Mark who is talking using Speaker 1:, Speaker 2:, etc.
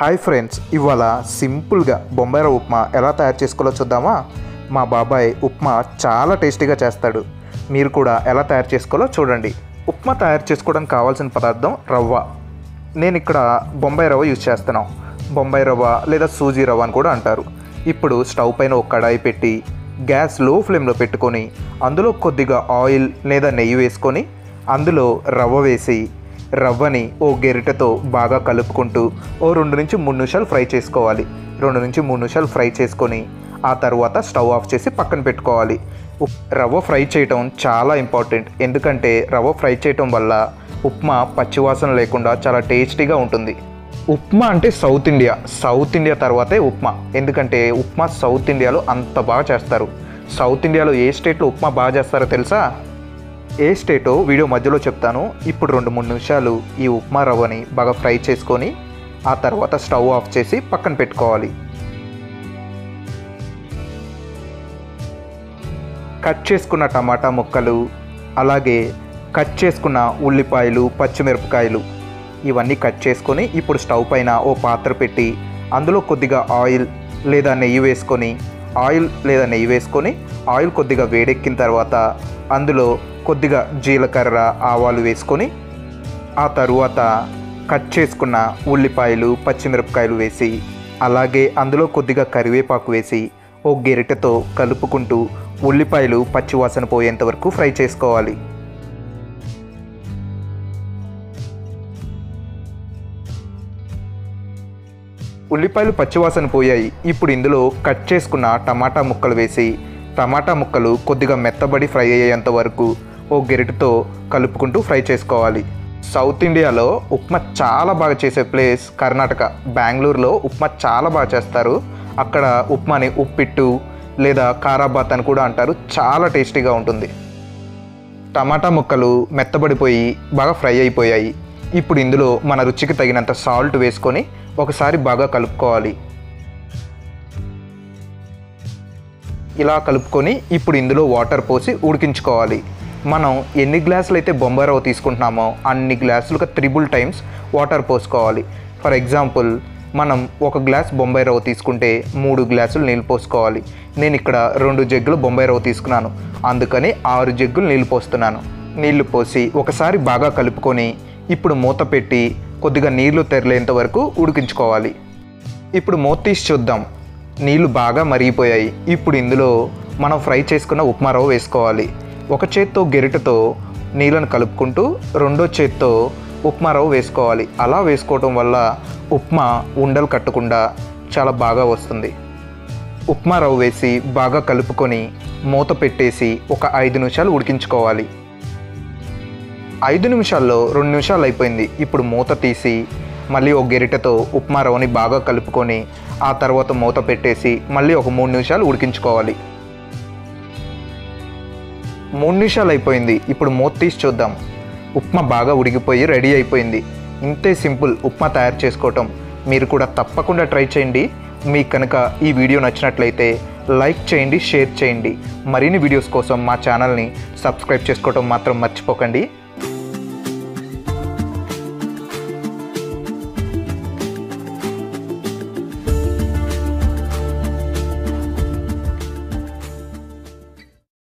Speaker 1: Hi friends, ఇవాళ సింపుల్గా బొంబాయి రవ్వ ఉప్మా ఎలా తయారు చేసుకోవాలో చూద్దామా. మా బాబాయ్ ఉప్మా చాలా టేస్టీగా చేస్తాడు. మీరు కూడా ఎలా తయారు చేసుకోవాలో చూడండి. ఉప్మా తయారు చేసుకోవడానికి కావాల్సిన పదార్థం రవ్వ. నేను ఇక్కడ బొంబాయి రవ్వ యూజ్ చేస్తున్నాం. బొంబాయి రవ్వ లేదా సూజీ రవ్వ అని కూడా అంటారు. ఇప్పుడు స్టవ్ పైన ఒక కడాయి పెట్టి గ్యాస్ లో ఫ్లేమ్లో పెట్టుకొని అందులో కొద్దిగా ఆయిల్ లేదా నెయ్యి వేసుకొని అందులో రవ్వ వేసి రవ్వని ఓ గెరిటతో బాగా కలుపుకుంటూ ఓ 2 నుంచి 3 నిమిషాలు ఫ్రై చేసుకోవాలి. 2 నుంచి 3 నిమిషాలు ఫ్రై చేసుకొని ఆ తర్వాత స్టవ్ ఆఫ్ చేసి పక్కన పెట్టుకోవాలి. రవ్వ ఫ్రై చేయటం చాలా ఇంపార్టెంట్. ఎందుకంటే రవ్వ ఫ్రై చేయటం వల్ల ఉప్మా పచ్చివాసన లేకుండా చాలా టేస్టీగా ఉంటుంది. ఉప్మా అంటే సౌత్ ఇండియా తర్వాతే ఉప్మా. ఎందుకంటే ఉప్మా సౌత్ ఇండియాలో అంత బాగా చేస్తారు. సౌత్ ఇండియాలో ఏ స్టేట్లో ఉప్మా బాగా చేస్తారో తెలుసా? ఏ స్టేటో వీడియో మధ్యలో చెప్తాను. ఇప్పుడు 2-3 నిమిషాలు ఈ ఉప్మా రవ్వని బాగా ఫ్రై చేసుకొని ఆ తర్వాత స్టవ్ ఆఫ్ చేసి పక్కన పెట్టుకోవాలి. కట్ చేసుకున్న టమాటా ముక్కలు, అలాగే కట్ చేసుకున్న ఉల్లిపాయలు, పచ్చిమిరపకాయలు ఇవన్నీ కట్ చేసుకొని ఇప్పుడు స్టవ్ పైన ఓ పాత్ర పెట్టి అందులో కొద్దిగా ఆయిల్ లేదా నెయ్యి వేసుకొని ఆయిల్ కొద్దిగా వేడెక్కిన తర్వాత అందులో కొద్దిగా జీలకర్ర, ఆవాలు వేసుకొని ఆ తరువాత కట్ చేసుకున్న ఉల్లిపాయలు, పచ్చిమిరపకాయలు వేసి అలాగే అందులో కొద్దిగా కరివేపాకు వేసి ఓ గెరిటతో కలుపుకుంటూ ఉల్లిపాయలు పచ్చివాసన పోయేంత వరకు ఫ్రై చేసుకోవాలి. ఉల్లిపాయలు పచ్చివాసన పోయాయి. ఇప్పుడు ఇందులో కట్ చేసుకున్న టమాటా ముక్కలు వేసి టమాటా ముక్కలు కొద్దిగా మెత్తబడి ఫ్రై అయ్యేంత వరకు ఓ గెరిటతో కలుపుకుంటూ ఫ్రై చేసుకోవాలి. సౌత్ ఇండియాలో ఉప్మా చాలా బాగా చేసే ప్లేస్ కర్ణాటక. బెంగళూరులో ఉప్మా చాలా బాగా చేస్తారు. అక్కడ ఉప్మాని ఉప్పిట్టు లేదా కారాబాత్ అని కూడా అంటారు. చాలా టేస్టీగా ఉంటుంది. టమాటా ముక్కలు మెత్తబడిపోయి బాగా ఫ్రై అయిపోయాయి. ఇప్పుడు ఇందులో మన రుచికి తగినంత సాల్ట్ వేసుకొని ఒకసారి బాగా కలుపుకోవాలి. ఇలా కలుపుకొని ఇప్పుడు ఇందులో వాటర్ పోసి ఉడికించుకోవాలి. మనం ఎన్ని గ్లాసులు అయితే బొంబాయి రవ్వ తీసుకుంటున్నామో అన్ని గ్లాసులుగా 3 టైమ్స్ వాటర్ పోసుకోవాలి. ఫర్ ఎగ్జాంపుల్, మనం 1 గ్లాస్ బొంబాయి రవ్వ తీసుకుంటే 3 గ్లాసులు నీళ్ళు పోసుకోవాలి. నేను ఇక్కడ 2 జగ్గులు బొంబాయి రవ్వ తీసుకున్నాను, అందుకని 6 జగ్గులు నీళ్ళు పోస్తున్నాను. నీళ్లు పోసి ఒకసారి బాగా కలుపుకొని ఇప్పుడు మూత పెట్టి కొద్దిగా నీళ్లు తెరలేంత వరకు ఉడికించుకోవాలి. ఇప్పుడు మూత తీసి చూద్దాం. నీళ్లు బాగా మరిగిపోయాయి. ఇప్పుడు ఇందులో మనం ఫ్రై చేసుకున్న ఉప్మా రవ్వ వేసుకోవాలి. ఒక చేత్తో గెరిటతో నీళ్ళను కలుపుకుంటూ రెండో చేత్తో ఉప్మా రవ్వ వేసుకోవాలి. అలా వేసుకోవటం వల్ల ఉప్మా ఉండలు కట్టకుండా చాలా బాగా వస్తుంది. ఉప్మా రవ్వ వేసి బాగా కలుపుకొని మూత పెట్టేసి ఒక 5 నిమిషాలు ఉడికించుకోవాలి. 5 నిమిషాల్లో 2 నిమిషాలు అయిపోయింది. ఇప్పుడు మూత తీసి మళ్ళీ ఒక గెరిటతో ఉప్మా రవ్వని బాగా కలుపుకొని ఆ తర్వాత మూత పెట్టేసి మళ్ళీ ఒక 3 నిమిషాలు ఉడికించుకోవాలి. 3 నిమిషాలు అయిపోయింది. ఇప్పుడు మూత తీసి చూద్దాం. ఉప్మా బాగా ఉడికిపోయి రెడీ అయిపోయింది. ఇంతే సింపుల్ ఉప్మా తయారు చేసుకోవటం. మీరు కూడా తప్పకుండా ట్రై చేయండి. మీకు కనుక ఈ వీడియో నచ్చినట్లయితే లైక్ చేయండి, షేర్ చేయండి. మరిన్ని వీడియోస్ కోసం మా ఛానల్ని సబ్స్క్రైబ్ చేసుకోవటం మాత్రం మర్చిపోకండి.